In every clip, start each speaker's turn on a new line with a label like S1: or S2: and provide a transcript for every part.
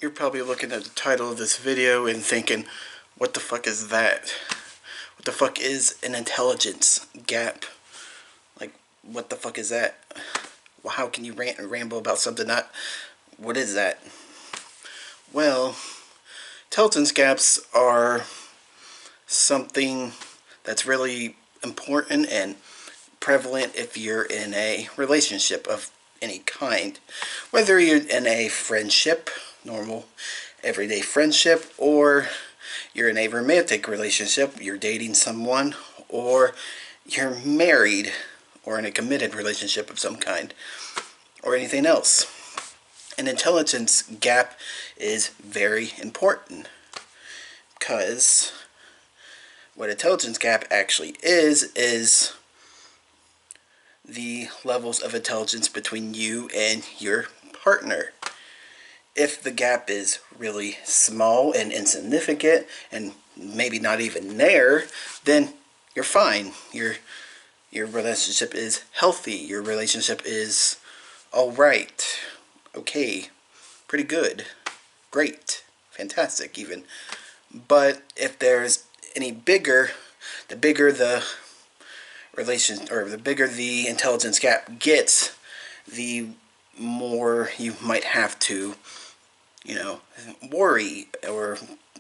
S1: You're probably looking at the title of this video and thinking, what the fuck is that? What the fuck is an intelligence gap? Like, what the fuck is that? Well, how can you rant and ramble about something not... What is that? Well, intelligence gaps are something that's really important and prevalent if you're in a relationship of any kind. Whether you're in a friendship, normal everyday friendship, or you're in a romantic relationship, you're dating someone, or you're married or in a committed relationship of some kind, or anything else. An intelligence gap is very important because what intelligence gap actually is the levels of intelligence between you and your partner. If the gap is really small and insignificant and maybe not even there, then you're fine. Your relationship is healthy. Your relationship is alright. Okay. Pretty good. Great. Fantastic even. But if there's any bigger, the bigger the the bigger the intelligence gap gets, the more you might have to, worry, or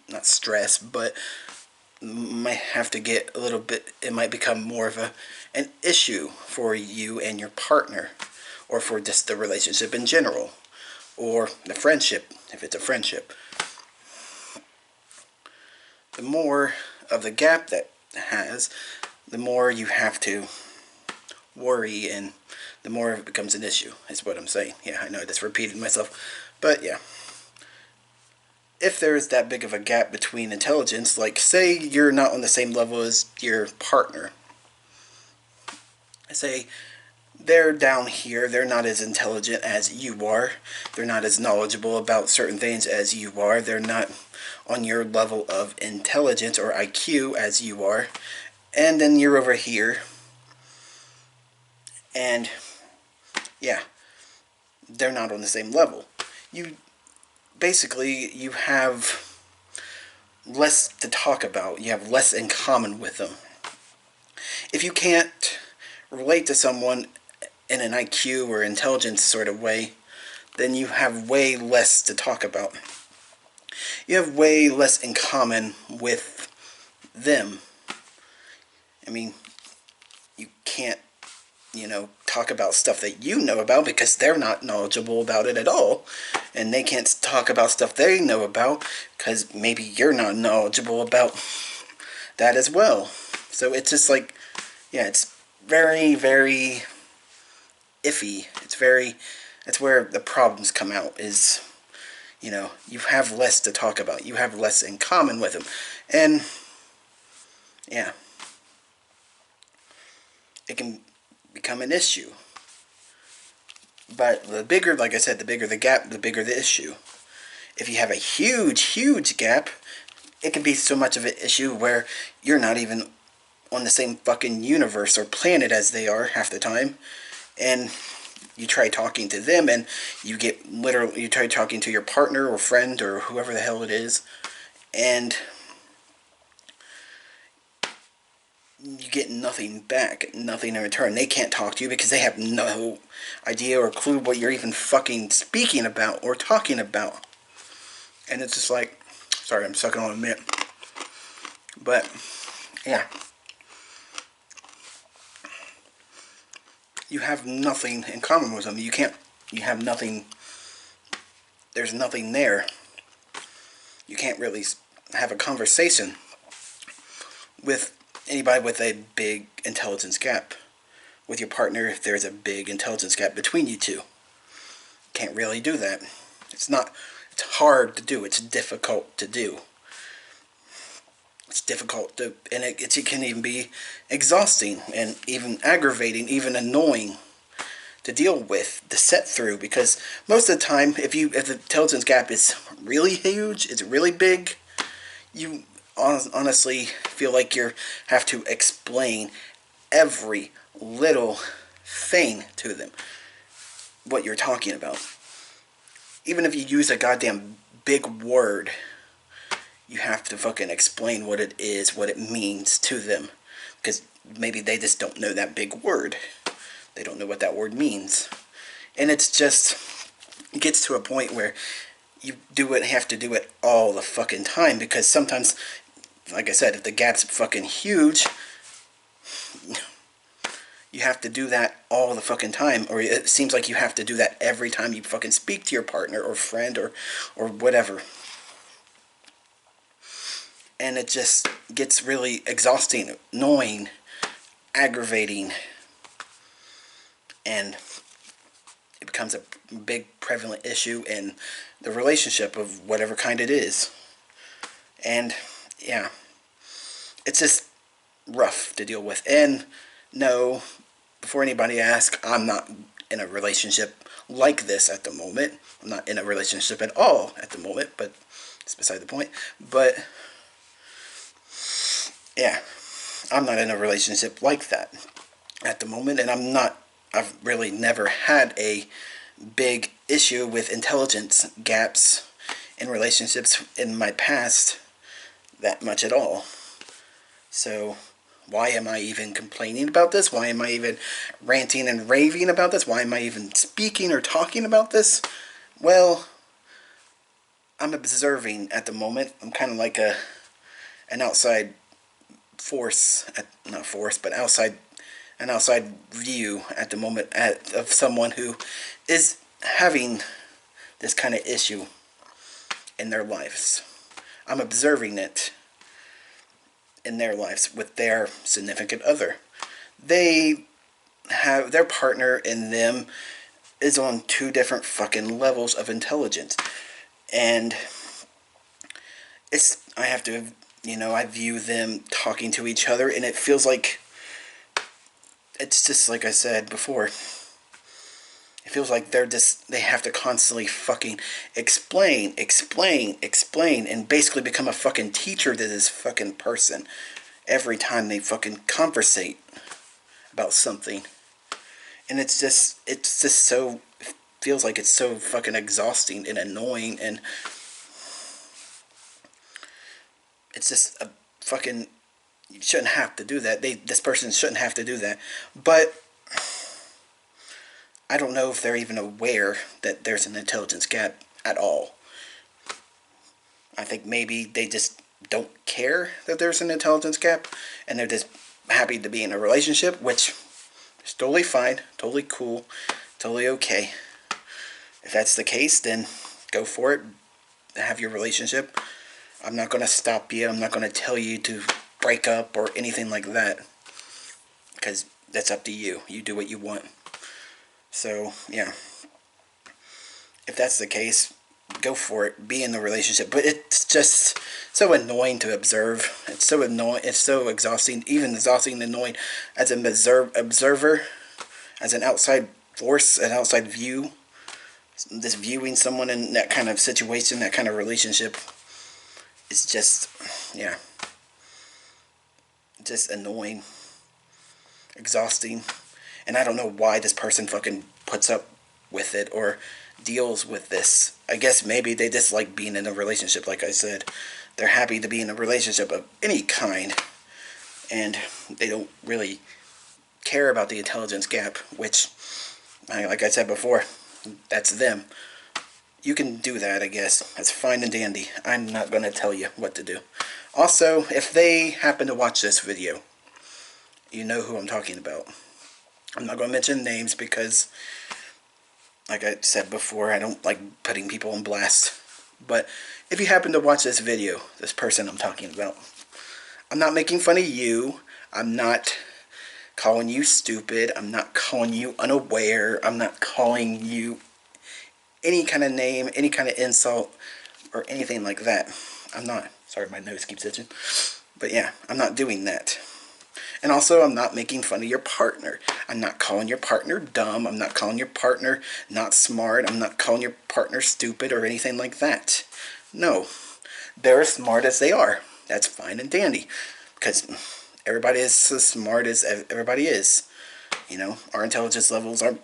S1: not stress, but might have to get a little bit, it might become more of an issue for you and your partner, or for just the relationship in general, or the friendship, if it's a friendship. The more of the gap that has, the more you have to worry, and the more it becomes an issue, is what I'm saying. Yeah, I know I just repeated myself, but yeah. If there is that big of a gap between intelligence, like say you're not on the same level as your partner. Say they're down here, they're not as intelligent as you are, they're not as knowledgeable about certain things as you are, they're not on your level of intelligence or IQ as you are, and then you're over here, and yeah, they're not on the same level. Basically, you have less to talk about. You have less in common with them. If you can't relate to someone in an IQ or intelligence sort of way, then you have way less to talk about. You have way less in common with them. I mean, you can't, talk about stuff that you know about because they're not knowledgeable about it at all. And they can't talk about stuff they know about because maybe you're not knowledgeable about that as well. So it's just like, yeah, it's very, very iffy. That's where the problems come out, is, you have less to talk about. You have less in common with them. And, yeah, it can become an issue. But the bigger, like I said, the bigger the gap, the bigger the issue. If you have a huge, huge gap, it can be so much of an issue where you're not even on the same fucking universe or planet as they are half the time. And you try talking to them, and you try talking to your partner or friend or whoever the hell it is, and you get nothing back, nothing in return. They can't talk to you because they have no idea or clue what you're even fucking speaking about or talking about. And it's just like, sorry, I'm sucking on a mint. But, yeah. You have nothing in common with them. You have nothing, there's nothing there. You can't really have a conversation with anybody with a big intelligence gap. With your partner, if there's a big intelligence gap between you two. Can't really do that. It's hard to do. It's difficult to do. It's difficult to, and it can even be exhausting and even aggravating, even annoying to deal with, to set through, because most of the time, if the intelligence gap is really huge, it's really big, you honestly feel like you have to explain every little thing to them, what you're talking about. Even if you use a goddamn big word, you have to fucking explain what it is, what it means to them. Because maybe they just don't know that big word. They don't know what that word means. And it's just, it gets to a point where you have to do it all the fucking time. Because sometimes, like I said, if the gap's fucking huge, you have to do that all the fucking time. Or it seems like you have to do that every time you fucking speak to your partner or friend or whatever. And it just gets really exhausting, annoying, aggravating, and it becomes a big prevalent issue in the relationship of whatever kind it is. And yeah, it's just rough to deal with. And no, before anybody asks, I'm not in a relationship like this at the moment. I'm not in a relationship at all at the moment, but it's beside the point. But yeah, I'm not in a relationship like that at the moment, and I've really never had a big issue with intelligence gaps in relationships in my past that much at all. So why am I even complaining about this? Why am I even ranting and raving about this? Why am I even speaking or talking about this? Well, I'm observing at the moment. I'm kind of like an outside force, not force, but an outside view at the moment of someone who is having this kind of issue in their lives. I'm observing it in their lives with their significant other. They have their partner and them is on two different fucking levels of intelligence, and I have to, I view them talking to each other, and it feels like it's just like I said before. It feels like they have to constantly fucking explain, and basically become a fucking teacher to this fucking person every time they fucking conversate about something. And it feels like it's so fucking exhausting and annoying, and it's just a fucking, you shouldn't have to do that. This person shouldn't have to do that. But I don't know if they're even aware that there's an intelligence gap at all. I think maybe they just don't care that there's an intelligence gap, and they're just happy to be in a relationship, which is totally fine, totally cool, totally okay. If that's the case, then go for it. Have your relationship. I'm not going to stop you. I'm not going to tell you to break up or anything like that, because that's up to you. You do what you want. So, yeah. If that's the case, go for it. Be in the relationship. But it's just so annoying to observe. It's so annoying. It's so exhausting. Even exhausting and annoying as an observer, as an outside force, an outside view. Just viewing someone in that kind of situation, that kind of relationship, is just, yeah, just annoying, exhausting. And I don't know why this person fucking puts up with it or deals with this. I guess maybe they just like being in a relationship, like I said. They're happy to be in a relationship of any kind, and they don't really care about the intelligence gap, which, like I said before, that's them. You can do that, I guess. That's fine and dandy. I'm not going to tell you what to do. Also, if they happen to watch this video, you know who I'm talking about. I'm not going to mention names because, like I said before, I don't like putting people on blast. But if you happen to watch this video, this person I'm talking about, I'm not making fun of you. I'm not calling you stupid. I'm not calling you unaware. I'm not calling you any kind of name, any kind of insult, or anything like that. I'm not. Sorry, my nose keeps itching. But yeah, I'm not doing that. And also, I'm not making fun of your partner. I'm not calling your partner dumb. I'm not calling your partner not smart. I'm not calling your partner stupid or anything like that. No. They're as smart as they are. That's fine and dandy. Because everybody is as smart as everybody is. Our intelligence levels are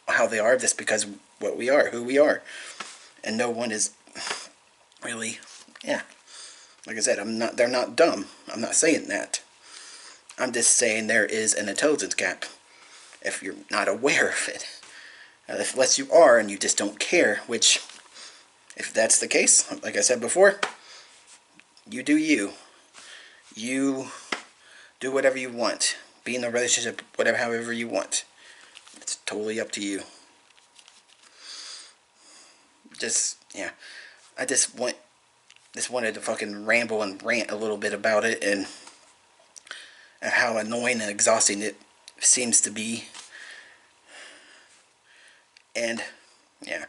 S1: how they are just because what we are, who we are. And no one is really, yeah. Like I said, they're not dumb. I'm not saying that. I'm just saying there is an intelligence gap if you're not aware of it. Unless you are and you just don't care, which, if that's the case, like I said before, you do you. You do whatever you want. Be in a relationship, whatever, however you want. It's totally up to you. Yeah. I just wanted to fucking ramble and rant a little bit about it and how annoying and exhausting it seems to be. And yeah.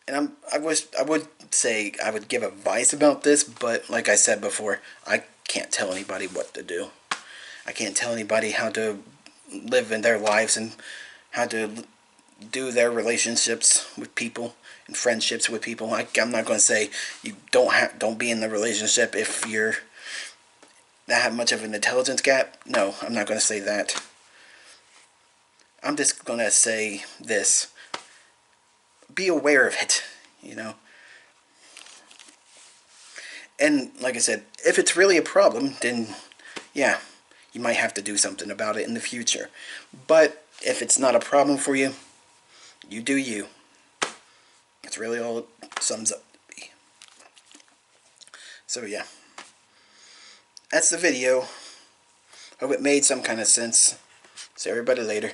S1: And I would say I would give advice about this, but like I said before, I can't tell anybody what to do. I can't tell anybody how to live in their lives and how to do their relationships with people and friendships with people. I'm not going to say you don't be in the relationship if you're that have much of an intelligence gap. No, I'm not going to say that. I'm just going to say this. Be aware of it, you know. And like I said, if it's really a problem, then yeah, you might have to do something about it in the future. But if it's not a problem for you, you do you. That's really all it sums up to be. So yeah, that's the video. Hope it made some kind of sense. See everybody later.